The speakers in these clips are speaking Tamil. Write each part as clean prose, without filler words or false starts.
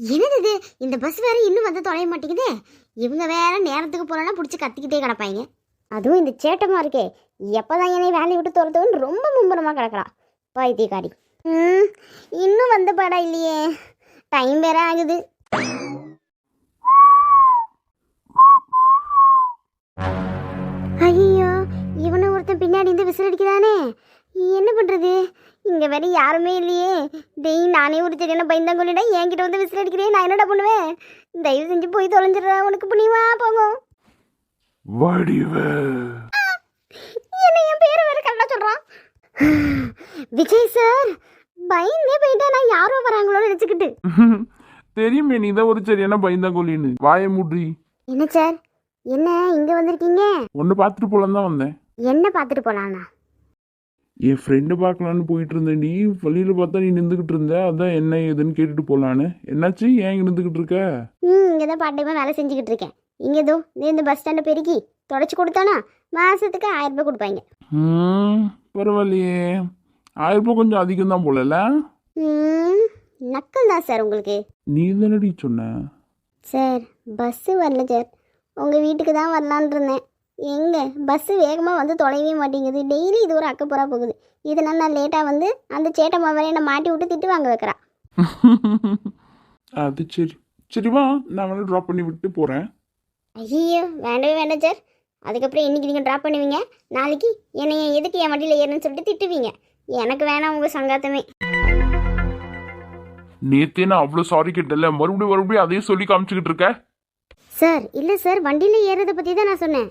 என்னது இது? இந்த பஸ் வேற இன்னும் வந்து தொலைய மாட்டேங்குதே. இவங்க வேற நேரத்துக்கு போறேன்னா பிடிச்சி கத்திக்கிட்டே கிடப்பாங்க. அதுவும் இந்த சேட்டமா இருக்கே, எப்பதான் என்னை வேலையை விட்டு துரத்துவன்னு ரொம்ப மும்முரமா கிடக்குறா பைத்தியக்காரி. இன்னும் வந்த பாடா இல்லையே, டைம் வேற ஆகுது. ஐயோ, இவனை ஒருத்தன் பின்னாடி இருந்து விசில் அடிக்கிறானே, என்ன பண்றது? இங்க வேற யாருமே இல்லையே. டெய், நானே ஒரு சரியான பயந்தாங்கொல்லிடா, என்கிட்ட வந்து விசில் அடிக்கிறேன், நான் என்னடா பண்ணுவேன்? தயவு செஞ்சு போய் தொலைஞ்சிடறா, உனக்கு புண்ணியமா போகும். என்ன என் பேரை வேற கரெக்டா சொல்றான். விஜய் சார், பயந்தே போயிட்டா, நான் யாரோ வராங்களோ நினைச்சுக்கிட்டு. தெரியுமே நீ தான் ஒரு சரியான பயந்தாங்கொல்லின்னு. வாய மூட்ரி. என்ன சார், என்ன இங்க வந்திருக்கீங்க? ஒன்னு பாத்துட்டு போலாம் தான் வந்தேன். என்ன பாத்துட்டு போலானா? என் ஃப்ரெண்டு பார்க்கலான்னு போயிட்டு இருந்தேன். நீ வழியில பார்த்தா நீ நின்றுக்கிட்டு இருந்த, அதான் என்ன ஏதுன்னு கேட்டுட்டு போலான்னு. என்னாச்சு, ஏன் இங்க நின்றுக்கிட்டு இருக்க? இங்கதான் பார்ட் டைமா வேலை செஞ்சுக்கிட்டு இருக்கேன். இங்க ஏதோ இந்த பஸ் ஸ்டாண்டை பெருக்கி தொடச்சு கொடுத்தானா மாசத்துக்கு 1000 ரூபாய் கொடுப்பாங்க. பரவாயில்லையே, 1000 ரூபாய் கொஞ்சம் அதிகம் தான் போலல. நக்கல் தான் சார் உங்களுக்கு. நீ தானடி சொன்ன. சார், பஸ்ஸு வரல சார், உங்கள் வீட்டுக்கு தான் வரலான் இருந்தேன். எங்கே பஸ்ஸு வேகமாக வந்து தொலைவே மாட்டேங்குது. டெய்லி இது ஒரு அக்கப்போரா போகுது. இதனால் நான் லேட்டாக வந்து அந்த சேட்டம்மா வேற என்னை மாட்டி விட்டு திட்டு வாங்க வைக்கிறா. அது சரி சரி, வா நான் வேணா ட்ராப் பண்ணி விட்டு போகிறேன். ஐயோ, வேண்டவே வேண்டாம் சார். அதுக்கப்புறம் இன்றைக்கி நீங்கள் ட்ராப் பண்ணுவீங்க, நாளைக்கு என்னை எதுக்கு என் வண்டியில் ஏறணும்னு சொல்லிட்டு திட்டுவீங்க. எனக்கு வேணாம் உங்கள் சங்காத்தமே. நேத்தே நான் அவ்வளோ சாரி கேட்டல, மறுபடியும் அதையும் சொல்லி காமிச்சுக்கிட்டு இருக்க. சார் இல்லை சார், வண்டியில் ஏறுறதை பற்றி தான் நான் சொன்னேன்.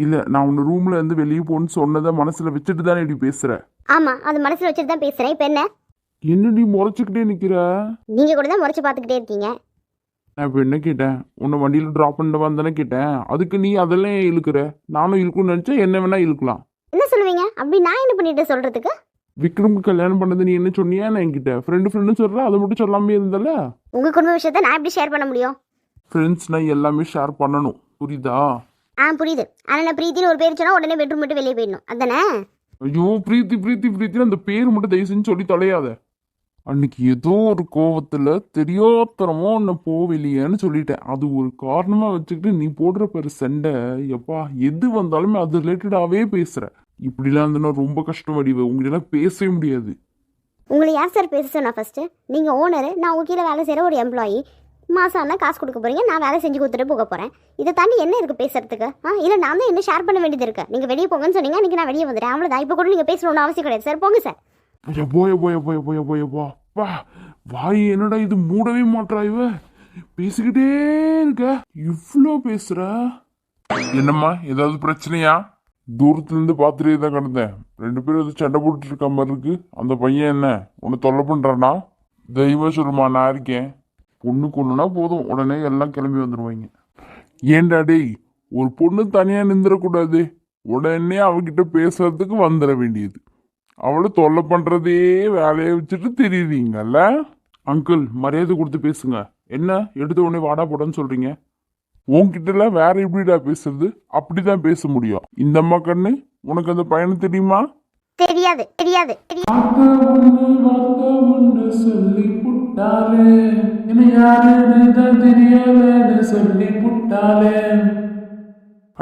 இல்லை, நான் உன்னை ரூமில் இருந்து வெளியே போகணுன்னு சொன்னதை மனசில் வச்சுட்டு தானே இப்படி பேசுகிற. ஆமாம், அது மனசில் வச்சுட்டு தான் பேசுகிறேன். இப்போ என்ன? என்னடி முறைச்சிக்கிட்டே நிற்கிற? நீங்கள் கூட தான் முறைச்சி பார்த்துக்கிட்டே இருக்கீங்க. நான் இப்போ என்ன கேட்டேன்? உன்னை வண்டியில் ட்ராப் பண்ணிட்டு வந்தானே கேட்டேன். அதுக்கு நீ அதெல்லாம் இழுக்கிற. நானும் இழுக்கணும்னு நினச்சா என்ன வேணா இழுக்கலாம். என்ன சொல்லுவீங்க? அப்படி நான் என்ன பண்ணிட்டு சொல்கிறதுக்கு? விக்ரமுக்கு கல்யாணம் பண்ணது நீ என்ன சொன்னியா? நான் என்கிட்ட ஃப்ரெண்டு சொல்கிற, அதை மட்டும் சொல்லாமே இருந்தல. உங்கள் குடும்ப விஷயத்த நான் எப்படி ஷேர் பண்ண முடியும்? ஃப்ரெண்ட்ஸ்னா எல்லாமே ஷேர் பண்ணணும், புரியுதா? புரியுது. ஆனால் நான் பிரீத்தின்னு ஒரு பேர் சொன்னால் உடனே பெட்ரூம் மட்டும் வெளியே போயிடணும், அதானே? ஐயோ, பிரீத்தின்னு அந்த பேர் மட்டும் தயவு செஞ்சு சொல்லி தொலையாத. அன்னைக்கு ஏதோ ஒரு கோவத்தில் தெரியாத்தனமோ உன்னை போவலையேன்னு சொல்லிட்டேன். அது ஒரு காரணமாக வச்சுக்கிட்டு நீ போடுற பேர் சண்டை. எப்பா, எது வந்தாலுமே அது ரிலேட்டடாகவே பேசுகிற. இப்படிலாம் இருந்தனா ரொம்ப கஷ்டம் வடிவு. உங்களால பேசவே முடியாது. உங்களை யார் சார் பேச சொன்னா? ஃபர்ஸ்ட்டு நீங்கள் ஓனரு, நான் உங்கள் கீழே வேலை செய்கிற ஒரு எம்ப்ளாயி. மாதம் ஆனால் காசு கொடுக்க போகிறீங்க, நான் வேலை செஞ்சு கொடுத்துட்டு போக போகிறேன். இதை தாண்டி என்ன இருக்குது பேசுறதுக்கு? இல்லை நான் தான் என்ன ஷேர் பண்ண வேண்டியது இருக்கு. நீங்கள் வெளியே போங்கன்னு சொன்னீங்க, அன்றைக்கி நான் வெளியே வந்துட்டேன், அவ்வளோதான். இப்போ கூட நீங்கள் பேசணும்னு அவசியம் கிடையாது சார், போங்க சார். போயா வாய் என்னடா இது, மூடவே மாட்டா இவ. பேசிக்கிட்டே இருக்க, இவ்வளோ பேசுற. என்னம்மா, ஏதாவது பிரச்சனையா? தூரத்துல இருந்து பார்த்துட்டே தான் கிடந்தேன். 2 பேரும் எது சண்டை போட்டு இருக்க மாதிரி இருக்கு. அந்த பையன் என்ன உன்னை தொல்லை பண்றானா? தெய்வ சொல்லுமா, நான் இருக்கேன். பொண்ணு கொண்டுனா போதும், உடனே எல்லாம் கிளம்பி வந்துடுவாங்க. ஏன்டா டேய், ஒரு பொண்ணு தனியா நின்றுடக்கூடாது. உடனே அவகிட்ட பேசுறதுக்கு வந்துட வேண்டியது. அவளை தொல்லை பண்றதே வேலையை வச்சுட்டு தெரியுறீங்கல்ல. அங்கிள், மரியாதை கொடுத்து பேசுங்க. என்ன எடுத்த உடனே வாடா போடான்னு சொல்றீங்க? உன்கிட்ட வேற எப்படிடா பேசுறது? அப்படிதான் பேச முடியும். இந்த அம்மா கண்ணு, உனக்கு அந்த பையனை தெரியுமா? தெரியாது தெரியாது.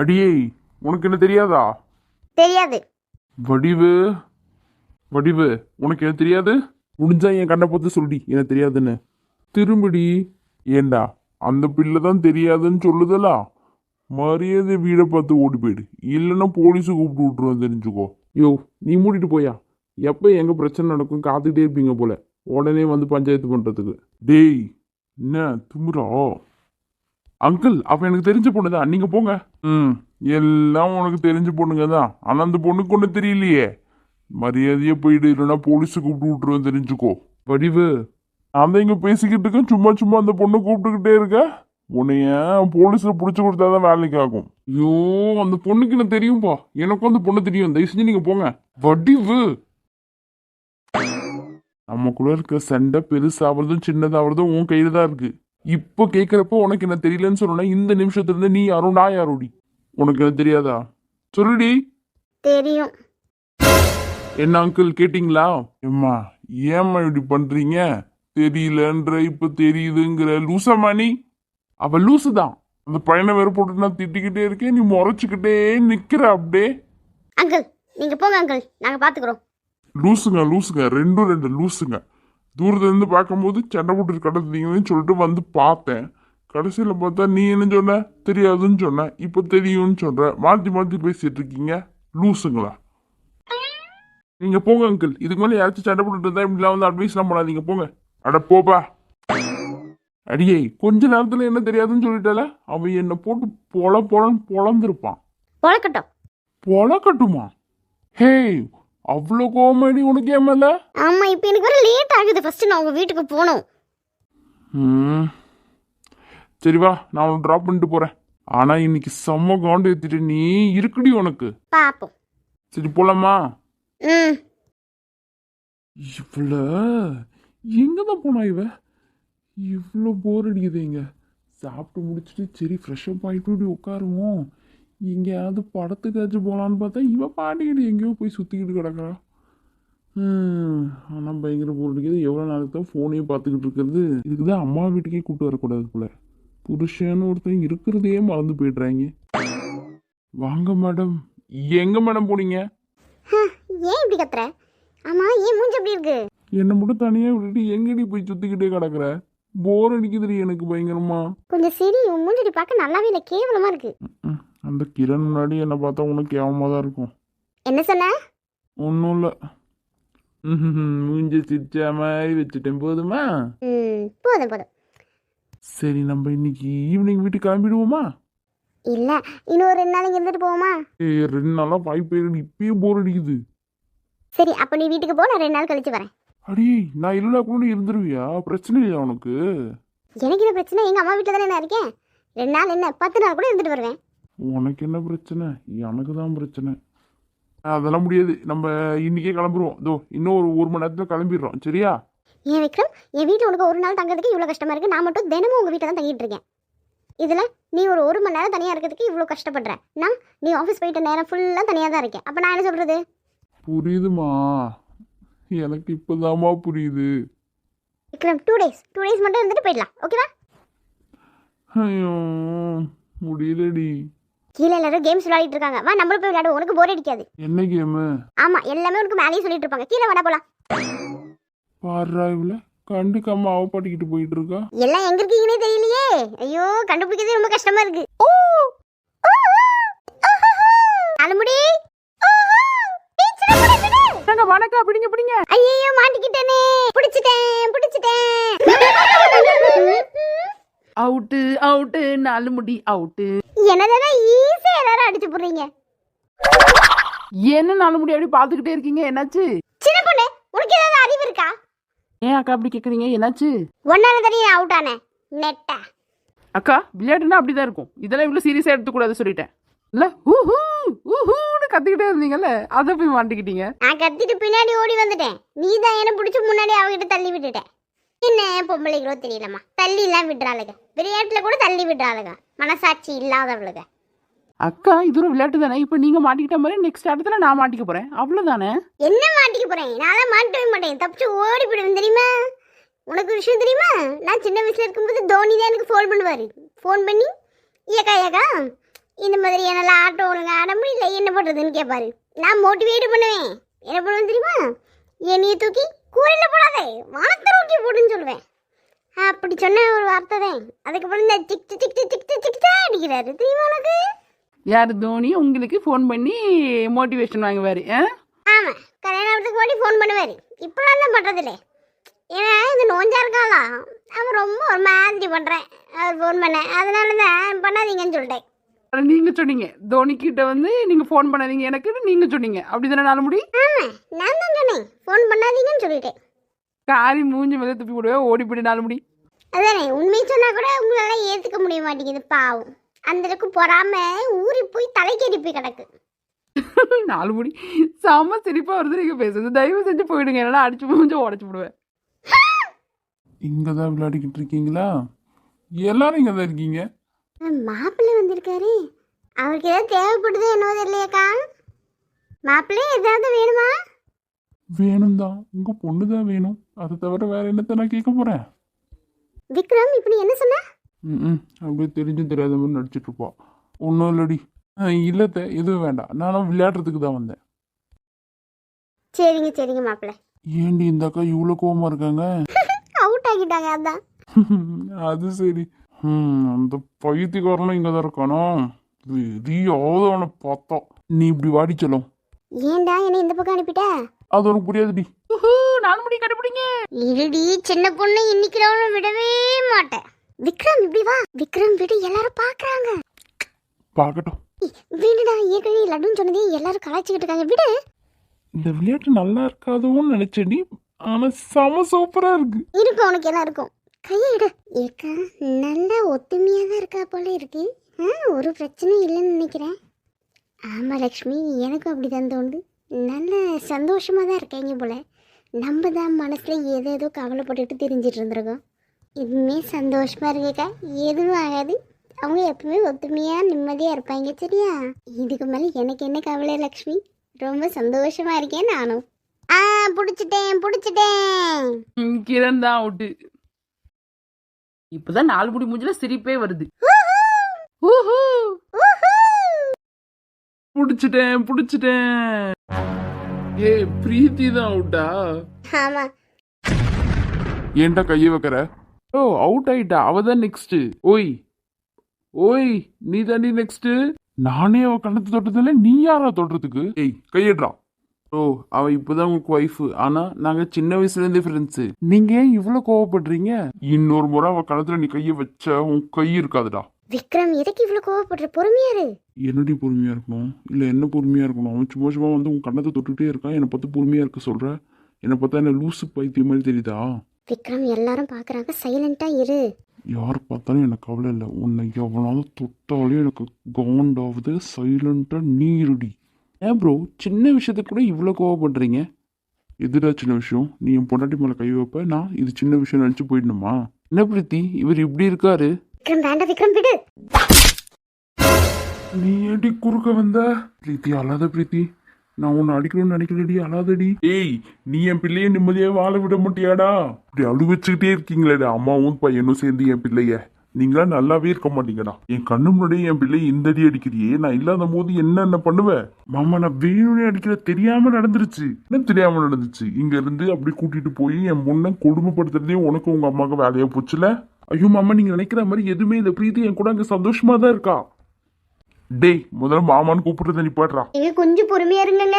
அடியே, உனக்கு என்ன தெரியாதா? தெரியாது. வடிவு வடிவு, உனக்கு என்ன தெரியாது? முடிஞ்சா என் கண்ணை பார்த்து சொல்லி என்ன தெரியாதுன்னு. திரும்படி. ஏண்டா, அந்த பிள்ளை தான் தெரியாதுன்னு சொல்லுதலா? மரியாதை வீடை பார்த்து ஓடி போயிடு, இல்லைன்னா போலீஸு கூப்பிட்டு விட்டுருவோம், தெரிஞ்சுக்கோ. யோ, நீ மூடிட்டு போயா. எப்போ எங்கே பிரச்சனை நடக்கும் காத்துக்கிட்டே இருப்பீங்க போல, உடனே வந்து பஞ்சாயத்து பண்ணுறதுக்கு. டேய், என்ன துமுறா? அங்கிள், அப்போ எனக்கு தெரிஞ்ச பொண்ணு தான், நீங்கள் போங்க. எல்லாம் உனக்கு தெரிஞ்ச பொண்ணுங்க தான். ஆனால் அந்த பொண்ணுக்கு ஒன்று தெரியலையே. மரியாதையே போயிடு, இல்லைன்னா போலீஸு கூப்பிட்டு விட்டுருவேன், தெரிஞ்சுக்கோ. வடிவு, நான் தான் இங்கே பேசிக்கிட்டு இருக்கேன், சும்மா அந்த பொண்ணை கூப்பிட்டுக்கிட்டே இருக்க. உன்னைய போலீஸில் பிடிச்சி கொடுத்தாதான் வேலைக்கு ஆகும். ஐயோ, அந்த பொண்ணுக்கு என்ன தெரியும்பா, எனக்கும் அந்த பொண்ணு தெரியும். தயவு செஞ்சு நீங்கள் போங்க. வடிவு, நமக்குள்ள இருக்க சண்டை பெருசாகிறதும் சின்னதாகிறதும் உன் கையில தான் இருக்கு. இப்போ கேட்குறப்போ உனக்கு என்ன தெரியலன்னு சொன்னா, இந்த நிமிஷத்துல இருந்து நீ யாரும் நான் யாரோடி? உனக்கு என்ன தெரியாதா? சொல்லுடி. தெரியும். என்ன அங்கிள், கேட்டிங்களா? ஏம்மா, ஏம்மா இப்படி பண்றீங்க? தெரியலன்ற இப்ப தெரியுதுங்கிற லூசமானி. அவ லூசு தான். அந்த பையனை வேற போட்டு நான் திட்டிக்கிட்டே இருக்கேன், நீ முறைச்சுக்கிட்டே நிக்கிற அப்படியே. அங்கிள் நீங்க போங்க அங்கிள், நாங்க பாத்துக்கிறோம். லூசுங்க லூசுங்க, ரெண்டும் ரெண்டு லூசுங்க. தூரத்துல இருந்து பார்க்கும்போது சண்டை போட்டு கிடந்தீங்கன்னு சொல்லிட்டு வந்து பார்த்தேன். கடைசியில் பார்த்தா நீ என்ன சொன்ன, தெரியாதுன்னு சொன்ன, இப்போ தெரியும்னு சொல்ற. மாற்றி மாற்றி பேசிட்டு இருக்கீங்க, லூசுங்களா. நீங்க போங்க அங்கிள், இதுக்கு மேலே யாராச்சும் சண்டை போட்டுட்டு இருந்தா இப்படிலாம் வந்து அட்வைஸ்லாம் பண்ணாதீங்க, போங்க. அட போப்பா. அடியே கொஞ்ச நேரத்துல என்ன தெரியாதுன்னு சொல்லிட்டால, அவன் என்ன போட்டு பொலன்னு பொழந்திருப்பான். பொழக்கட்டும். பொழக்கட்டுமா? ஹே, அவ்வளோ கோமடி உனக்கு ஏன் மேல? ஆமா இப்போ எனக்கு வர லேட் ஆகுது, ஃபர்ஸ்ட் நான் உங்க வீட்டுக்கு போகணும். சரி வா, நான் உன்னை ட்ராப் பண்ணிட்டு போறேன். ஆனா இன்னைக்கு செம்ம காண்டு ஏத்திட்டு நீ இருக்குடி உனக்கு. பாப்போம். சரி போலாமா? ம். இவ்வளோ எங்கதான் போனா இவ? இவ்வளோ போர் அடிக்குதுங்க. சாப்பிட்டு முடிச்சுட்டு சரி ஃப்ரெஷ்அப் ஆகிட்டு இப்படி உட்காருவோம், எங்கேயாவது படத்துக்காச்சும் போகலான்னு பார்த்தா இவ பாட்டிக்கிட்டு எங்கேயோ போய் சுற்றிக்கிட்டு கிடக்குறா. ஆனால் பயங்கர போர் அடிக்குது. எவ்வளோ நாளுக்கு தான் ஃபோனையும் பார்த்துக்கிட்டு இருக்கிறது. இதுக்கு தான் அம்மா வீட்டுக்கே கூப்பிட்டு வரக்கூடாது போல. புருஷன்னு ஒருத்தன் இருக்கிறதையே மறந்து போயிடுறாங்க. வாங்க மேடம். எங்க மேடம் போனீங்க? ஏன் இப்படி கத்துற? ஆமா ஏன் மூஞ்சி அப்படி இருக்கு? என்னை மட்டும் தனியாக விட்டுட்டு எங்கடி போய் சுற்றிக்கிட்டே கிடக்குற? போர் அடிக்குதுடி எனக்கு பயங்கரமா. கொஞ்சம் சரி, உன் மூஞ்சி பார்க்க நல்லாவே இல்லை, கேவலமா இருக்கு. அந்த கிரண் முன்னாடி என்னை பார்த்தா உனக்கு கேவலமாக தான் இருக்கும். என்ன சொன்ன? ஒன்றும் இல்லை. மூஞ்சி சிரிச்ச மாதிரி வச்சுட்டேன், போதுமா? போதும் போதும். சரி நம்ம இன்னைக்கு ஈவினிங் வீட்டுக்கு கிளம்பிடுவோமா? இல்ல இன்னும் 2 நாள் இங்க இருந்துட்டு போவோமா? 2 நாளாக வாய்ப்பு இப்பயே போர் அடிக்குது. சரி அப்ப நீ வீட்டுக்கு போ, நான் 2 நாள் கழிச்சு வரேன். அடி நான் இல்லா கூட இருந்துருவியா? பிரச்சனை இல்லையா உனக்கு? எனக்கு என்ன பிரச்சனை? எங்க அம்மா வீட்டில் தானே நான் இருக்கேன். 2 நாள் என்ன 10 நாள் கூட இருந்துட்டு வருவேன். உனக்கு என்ன பிரச்சனை? எனக்கு தான் பிரச்சனை. அதெல்லாம் முடியாது, நம்ம இன்னைக்கே கிளம்பிடுவோம். இதோ இன்னும் ஒரு மணி நேரத்தில் கிளம்பிடுறோம், சரியா? ஏன் விக்ரம், என் வீட்டில் உனக்கு ஒரு நாள் தங்கிறதுக்கு இவ்வளோ கஷ்டமா இருக்கு. நான் மட்டும் தினமும் உங்க வீட்டில் தான் தங்கிட்டு இருக்கேன். இதில் நீ ஒரு மணி நேரம் தனியாக இருக்கிறதுக்கு இவ்வளோ கஷ்டப்படுற. நீ ஆஃபீஸ் போயிட்ட நேரம் ஃபுல்லாக தனியாக தான் இருக்கேன். அப்போ நான் என்ன சொல்கிறது? புரியுதுமா, எனக்கு இப்போதாம்மா புரியுது. விக்ரம் 2 டேஸ் மட்டும் இருந்துட்டு போயிடலாம், ஓகேவா? ஐயோ முடியலடி. கீழே எல்லாரும் கேம்ஸ் விளையாடிட்டு இருக்காங்க, வா நம்மளும் போய் விளையாடுவோம், உனக்கு போர் அடிக்காது. என்ன கேமு? ஆமா எல்லாமே உனக்கு மேலேயே சொல்லிட்டு இருப்பாங்க, கீழே வேணா போலாம். பாடுறா இவ்வளோ கண்டுக்காம அவப்பாட்டிக்கிட்டு போயிட்டு இருக்கா. எல்லாம் எங்க இருக்கீங்கன்னே தெரியலையே. ஐயோ கண்டுபிடிக்கிறதே ரொம்ப கஷ்டமா இருக்கு. அலமுடி வணக்கம். பிடிங்க பிடிங்க. ஐயோ மாட்டிக்கிட்டேனே. பிடிச்சிட்டேன். அவுட்டு அவுட்டு, 4 முடி அவுட்டு. என்னதானே ஈஸியா எல்லாரும் அடிச்சு போடுறீங்க. என்ன 4 முடி அப்படி பாத்துக்கிட்டே இருக்கீங்க, என்னாச்சு? சின்ன பொண்ணு உனக்கு ஏதாவது அறிவு இருக்கா? ஏன் அக்கா அப்படி கேக்குறீங்க, என்னாச்சு? ஒன்னால தானே அவுட் ஆனே நெட்டா. அக்கா விளையாட்டுனா அப்படிதான் இருக்கும், இதெல்லாம் இவ்வளவு சீரியஸா எடுத்துக்கூடாது சொல்லிட்டேன் இல்ல. ஊஹூன்னு கத்திக்கிட்டே இருந்தீங்கல்ல, அதை போய் மாட்டிக்கிட்டீங்க. நான் கத்திட்டு பின்னாடி ஓடி வந்துட்டேன். நீ தான் என்ன பிடிச்சி முன்னாடி அவகிட்ட தள்ளி விட்டுட்டேன். என்ன பொம்பளைகளோ தெரியலம்மா, தள்ளி எல்லாம் விடுறாளுங்க. விளையாட்டுல கூட தள்ளி விடுறாளுங்க, மனசாட்சி இல்லாதவளுங்க. அக்கா இது ஒரு விளையாட்டு தானே, இப்போ நீங்க மாட்டிக்கிட்ட மாதிரி நெக்ஸ்ட் இடத்துல நான் மாட்டிக்க போறேன், அவ்வளவுதானே. என்ன மாட்டிக்க போறேன்? நான் மாட்டவே மாட்டேன், தப்பிச்சு ஓடி போயிடுவேன் தெரியுமா? உனக்கு விஷயம் தெரியுமா? நான் சின்ன வயசுல இருக்கும்போது தோனி தான் எனக்கு ஃபோன் பண்ணுவாரு. ஃபோன் பண்ணி ஏக்கா இந்த மாதிரி என்னால் ஆட்டோ ஒழுங்க ஆட முடியல, என்ன பண்ணுறதுன்னு கேட்பாரு. நான் மோட்டிவேட் பண்ணுவேன். என்ன பண்ணுவேன் தெரியுமா? என்னையை தூக்கி கூரையில் போடாதே, வானத்தை நோக்கி போடுன்னு சொல்லுவேன். அப்படி சொன்ன ஒரு வார்த்தை தான். அதுக்கப்புறம் இந்த சிக்டு சிக்டு சிக்டு சிக்டா அடிக்கிறாரு தெரியுமா உனக்கு? யார்? தோனி உங்களுக்கு ஃபோன் பண்ணி மோட்டிவேஷன் வாங்குவாரு? ஆமாம், கல்யாணத்துக்கு முன்னாடி ஃபோன் பண்ணுவார். இப்போலாம் தான் பண்ணுறதில்ல. ஏன்னா இது நோஞ்சா இருக்காளா, அவன் ரொம்ப ஒரு மாதிரி பண்ணுறேன். அவர் ஃபோன் பண்ணேன், அதனால தான் பண்ணாதீங்கன்னு சொல்லிட்டேன். நீங்க சொன்னீங்க தோனி கிட்ட வந்து நீங்க ஃபோன் பண்ணாதீங்க எனக்கு, நீங்க சொன்னீங்க அப்படிதானே 4 முடி? ஆமா நான் தான் சொன்னேன், ஃபோன் பண்ணாதீங்கன்னு சொல்லிட்டேன். காரி மூஞ்சி மேலே துப்பி போடுவே, ஓடி போயிட்டு 4 முடி. அதானே, உண்மையை சொன்னா கூட உங்களால ஏத்துக்க முடிய மாட்டேங்குது பாவம். அந்த அளவுக்கு பொறாம ஊறி போய் தலைக்கேறி போய் கிடக்கு. 4 முடி செம்ம சிரிப்பா வருது நீங்க பேசுறது, தயவு செஞ்சு போயிடுங்க, என்னால அடிச்சு மூஞ்ச உடச்சு போடுவேன். இங்கதான் விளையாடிக்கிட்டு இருக்கீங்களா? எல்லாரும் இங்க தான் இருக்கீங்க. மாப்பிள்ளை வந்திருக்காரு, அவருக்கு ஏதாவது தேவைப்படுதோ என்னவோ தெரியலையாக்கா. மாப்பிள்ளை ஏதாவது வேணுமா? வேணும் தான், உங்க பொண்ணு தான் வேணும். அதை தவிர வேற என்னத்த நான் கேட்க போறேன்? விக்ரம் இப்படி என்ன சொன்ன? ம் அப்படியே தெரிஞ்சும் தெரியாத மாதிரி நடிச்சிட்டு இருப்பா. ஒன்றும் இல்லடி. இல்லத்த, எதுவும் வேண்டாம், நானும் விளையாடுறதுக்கு தான் வந்தேன். சரிங்க சரிங்க மாப்பிள்ள. ஏண்டி இந்த அக்கா இவ்வளோ கோவமா இருக்காங்க? அவுட் ஆகிட்டாங்க அதான். அது சரி. அந்த பைத்தியக்காரனும் இங்கே தான் இருக்கானோ? வெறியாவது அவனை பார்த்தா. நீ இப்படி வாடி சொல்லும். ஏன்டா என்ன இந்த பக்கம் அனுப்பிட்ட? அது உனக்கு புரியாதுடி. நாலு முடி கண்டுபிடிங்க. இருடி சின்ன பொண்ணு இன்னைக்கு விடவே மாட்டேன். விக்ரம் இப்படி வா. விக்ரம் விடு, எல்லாரும் பாக்குறாங்க. பார்க்கட்டும். விடுடா, ஏற்கனவே லட்டுன்னு சொன்னதே எல்லாரும் கலாய்ச்சிக்கிட்டு இருக்காங்க, விடு. இந்த விளையாட்டு நல்லா இருக்காதுன்னு நினைச்சேடி, ஆனா செம சூப்பரா இருக்கு. இருக்கும், உனக்கு எல்லாம் இருக்கும். கையை இடு. ஏக்கா நல்ல ஒத்துமையா தான் இருக்கா போல இருக்கு. ஒரு பிரச்சனையும் இல்லைன்னு நினைக்கிறேன். ஆமா லக்ஷ்மி, எனக்கும் அப்படிதான் தோணுது. நல்ல சந்தோஷமா தான் இருக்காங்க போல. நம்ம தான் மனசுல ஏதேதோ கவலைப்பட்டுட்டு தெரிஞ்சிட்டு இருந்திருக்கோம். இதுவுமே சந்தோஷமா இருக்குக்கா, எதுவும் ஆகாது. அவங்க எப்பவுமே ஒத்துமையா நிம்மதியா இருப்பாங்க, சரியா? இதுக்கு மேல எனக்கு என்ன கவலை லக்ஷ்மி, ரொம்ப சந்தோஷமா இருக்கேன் நானும். புடிச்சிட்டேன். கிரண் தான் அவுட்டு. இப்பதான் நாலு முடி மூஞ்சில சிரிப்பே வருது. புடிச்சிட்டேன். ஏ பிரீத்தி தான் அவுட்டா? ஆமா. ஏன்டா கையை வைக்கிற? ஓ அவுட் ஆயிட்டா, அவதான் நெக்ஸ்ட். ஓய் நீ தாண்டி நெக்ஸ்ட். நானே அவ கண்ணத்தை தொட்டதில்ல, நீ யாரா தொடுறதுக்கு? ஏய் கையிடுறா. ஓ அவ இப்பதான் உங்களுக்கு ஒய்ஃபு, ஆனா நாங்க சின்ன வயசுல இருந்தே ஃப்ரெண்ட்ஸு. நீங்க ஏன் இவ்வளவு கோவப்படுறீங்க? இன்னொரு முறை அவ கணத்துல நீ கையை வச்ச, உன் கை இருக்காதுடா. விக்ரம் எதுக்கு இவ்வளவு கோவப்படுற? பொறுமையாரு. என்னடி பொறுமையா இருக்கணும்? இல்ல என்ன பொறுமையா இருக்கணும்? அவன் சும்மா வந்து உன் கண்ணத்தை தொட்டுட்டே இருக்கான், என்னை பார்த்து பொறுமையா இருக்க சொல்ற? என்னை பார்த்தா என்ன லூசு பைத்தியம் மாதிரி தெரியுதா? விக்ரம் எல்லாரும் பாக்குறாங்க, சைலண்டா இரு. யார் பார்த்தாலும் எனக்கு கவலை இல்லை. உன்னை எவனாலும் தொட்டாலே எனக்கு கவுண்டாவது. சைலண்டா நீ இருடி. ஏன் ப்ரோ சின்ன விஷயத்துக்கு கூட இவ்வளோ கோவப்படுறீங்க? எதுடா சின்ன விஷயம்? நீ என் பொண்டாட்டி மேலே கை வைப்ப, நான் இது சின்ன விஷயம் நினச்சி போயிடணுமா? என்ன பிரீத்தி இவர் இப்படி இருக்காரு? விக்ரம் வேண்டாம், விக்ரம் விடு. நீ ஏடி குறுக்க வந்த? பிரீத்தி அழாத பிரீத்தி, நான் உன்னை அடிக்கணும்னு நினைக்கலடி, அழாதடி. ஏய் நீ என் பிள்ளைய நிம்மதியாக வாழ விட மாட்டியாடா? இப்படி அழு வச்சுக்கிட்டே இருக்கீங்களேடா அம்மாவும் பையனும் சேர்ந்து என் பிள்ளைய. நீங்களா நல்லாவே இருக்க மாட்டீங்கடா. என் கண்ணு முன்னாடியே என் பிள்ளை இந்த அடி அடிக்கிறியே, நான் இல்லாத போது என்ன பண்ணுவேன்? மாமா நான் வேணும்னே அடிக்கிற, தெரியாம நடந்துருச்சு. என்ன தெரியாம நடந்துச்சு? இங்க இருந்து அப்படி கூட்டிட்டு போய் என் பொண்ணை கொடுமைப்படுத்துறதே உனக்கு உங்க அம்மாவுக்கு வேலையா போச்சுல. ஐயோ மாமா, நீங்க நினைக்கிற மாதிரி எதுவுமே இந்த பிரீத்தி என் கூட அங்க சந்தோஷமா தான் இருக்கா. டேய் முதல்ல மாமான்னு கூப்பிடுறத நிப்பாட்றா. கொஞ்சம் பொறுமையா இருங்க.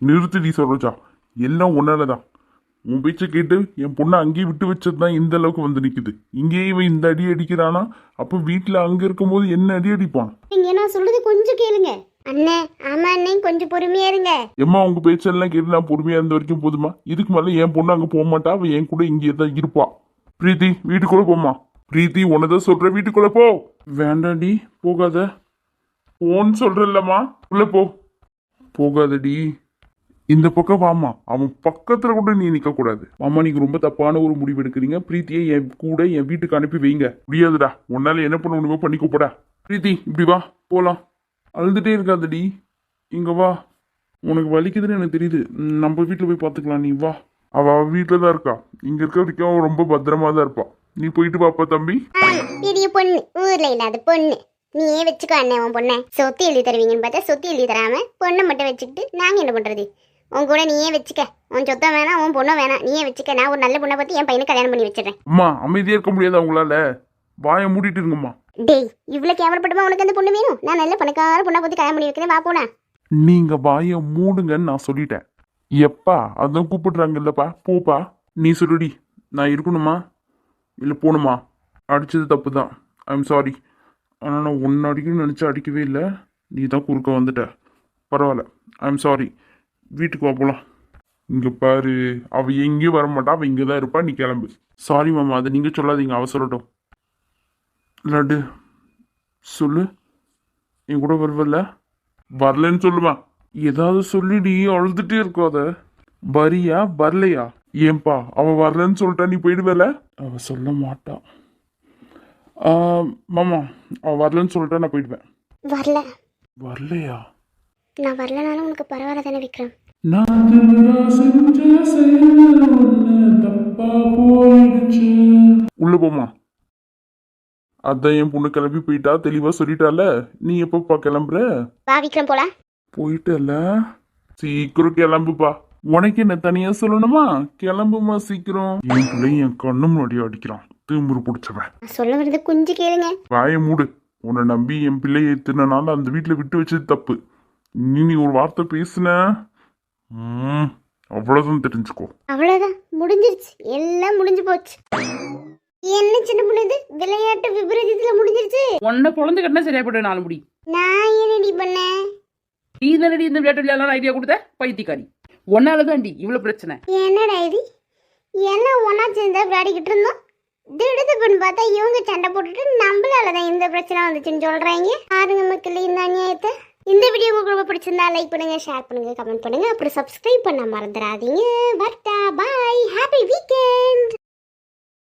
நிறுத்தி சரோஜா, எல்லாம் ஒன்னாலதான். உன் பேச்சை கேட்டு என் பொண்ணை அங்கேயே விட்டு வச்சதுதான் இந்த அளவுக்கு வந்து நிக்குது. இங்கேயே இவன் இந்த அடி அடிக்கிறானா, அப்ப வீட்டுல அங்க இருக்கும் போது என்ன அடி அடிப்பான்? நீங்க நான் சொல்றது கொஞ்சம் கேளுங்க அண்ணே. ஆமா அண்ணே, கொஞ்சம் பொறுமையா இருங்க. எம்மா உங்க பேச்செல்லாம் கேட்டு நான் பொறுமையா இருந்த வரைக்கும் போதுமா? இதுக்கு மேல என் பொண்ணு அங்க போக மாட்டா, அவன் என் கூட இங்கே தான் இருப்பா. பிரீத்தி வீட்டுக்குள்ள போமா. பிரீத்தி உன்னதான் சொல்ற, வீட்டுக்குள்ள போ. வேண்டாண்டி போகாத. போன்னு சொல்றல்லம்மா, உள்ள போ. போகாதடி, இந்த பக்கம் வாமா. அவன் பக்கத்துல கூட நீ நிக்க கூடாது. மாமா நீங்க ரொம்ப தப்பான ஒரு முடிவு எடுக்கிறீங்க. பிரீத்தியை என் கூட என் வீட்டுக்கு அனுப்பி வைங்க. முடியாதுடா, உன்னால என்ன பண்ண முடியுமோ பண்ணிக்கோப்படா. பிரீத்தி இப்படி வா, போலாம். அழுதுட்டே இருக்காதடி, இங்க வா. உனக்கு வலிக்குதுன்னு எனக்கு தெரியுது, நம்ம வீட்டுல போய் பாத்துக்கலாம். நீ வா. அவ வீட்டுல தான் இருக்கா. இங்க இருக்க வரைக்கும் அவன் ரொம்ப பத்திரமா தான் இருப்பா. நீ போயிட்டு பாப்பா தம்பி. பெரிய பொண்ணு, ஊர்ல இல்லாத பொண்ணு. நீயே வச்சுக்கோ அண்ணே உன் பொண்ணை. சொத்து எழுதி தருவீங்கன்னு பார்த்தா சொத்து எழுதி தராம பொண்ணை மட்டும் வச்சுக்கிட்டு நாங்க என்ன பண்றது? உன் கூட நீயே வச்சுக்க. உன் சொத்தம் வேணாம், உன் பொண்ணும் வேணாம், நீயே வச்சுக்க. நான் ஒரு நல்ல பொண்ணை பார்த்து என் பையனை கல்யாணம் பண்ணி வச்சிடறேன். அம்மா அமைதியா இருக்க முடியாது அவங்களால. வாயை மூடிட்டு இருங்கம்மா. டேய் இவ்வளவு கேவலப்பட்டமா உனக்கு அந்த பொண்ணு வேணும்? நான் நல்ல பணக்கார பொண்ணை பார்த்து கல்யாணம் பண்ணி வைக்கிறேன், வா போனா. நீங்க வாயை மூடுங்கன்னு நான் சொல்லிட்டேன். எப்பா அதான் கூப்பிடுறாங்க இல்லப்பா, போப்பா. நீ சொல்லுடி, நான் இருக்கணுமா இல்லை போகணுமா? அடிச்சது தப்பு தான், ஐம் சாரி. ஆனால் நான் ஒன்று அடிக்கணும்னு நினச்சி அடிக்கவே இல்லை. நீ தான் குறுக்க வந்துட்ட. பரவாயில்ல, ஐம் சாரி. வீட்டுக்கு வா போகலாம். இங்கே பாரு, அவள் எங்கேயும் வர மாட்டா, அவள் இங்கே தான் இருப்பா. நீ கிளம்பு. சாரி மாமா, அதை நீங்கள் சொல்லாதீங்க, அவ சொல்லட்டும். லட்டு சொல்லு, என் கூட வருவல்ல? வரலன்னு சொல்லுமா? ஏதாவது சொல்லிடி, அழுதுட்டே இருக்காத. வரியா வரலையா? ஏன்பா அவ வரலன்னு சொல்லிட்டா நீ போயிடுவேல? அவ சொல்ல மாட்டா. மாமா அவ வரலன்னு சொல்லிட்டா நான் போயிடுவேன். வரல. வரலையா? நான் வரலனாலும் உனக்கு பரவாயில்ல தானே விக்ரம்? நான் திருடா செஞ்ச செயல் ஒண்ணு தப்பா போயிடுச்சு. உள்ள போமா. அதான் என் பொண்ணு கிளம்பி போயிட்டா, தெளிவா சொல்லிட்டால. நீ எப்பப்பா கிளம்புற? வா விக்ரம் போலாம். போயிட்டல, சீக்கிரம் கிளம்புப்பா. உனக்கு என்ன தனியா சொல்லணுமா? கிளம்புமா சீக்கிரம். என் பிள்ளை என் கண்ணு முன்னாடி அடிக்கிறான், திமிரு பிடிச்சவன். நான் சொல்ல வர்றது கொஞ்சம் கேளுங்க. வாய மூடு. உன்னை நம்பி என் பிள்ளையை இத்தனை நாள் அந்த வீட்டுல விட்டு வச்சது தப்பு. நீ ஒரு வார்த்தை பேசுன, அவ்வளவுதான் தெரிஞ்சுக்கோ. அவ்வளவுதான், முடிஞ்சிருச்சு, எல்லாம் முடிஞ்சு போச்சு. என்ன சின்ன பொண்ணு இது, விளையாட்டு விபரீதத்துல முடிஞ்சிருச்சு. உன்னை பொழந்து கட்டினா சரியா போட்டு 4 முடி. நான் என்னடி பண்ணேன்? நீ தானடி இந்த விளையாட்டு விளையாடலாம் ஐடியா கொடுத்த பைத்தியக்காரி. ஒன்னாலதான்டி இவ்வளவு பிரச்சனை. என்னடா இது, என்ன ஒன்னா சேர்ந்தா விளையாடிக்கிட்டு இருந்தோம், திடுதுப்புன்னு பார்த்தா இவங்க சண்டை போட்டுட்டு நம்மளாலதான் இந்த பிரச்சனை வந்துச்சுன்னு சொல்றாங்க. பாருங்க மக்கள் இந்த அநியாயத்தை. இந்த வீடியோ உங்களுக்கு ரொம்ப பிடிச்சிருந்தா லைக் பண்ணுங்க, ஷேர் பண்ணுங்க, கமெண்ட் பண்ணுங்க, அப்புறம் சப்ஸ்கிரைப் பண்ண மறந்துடாதீங்க. பட்டா பாய்.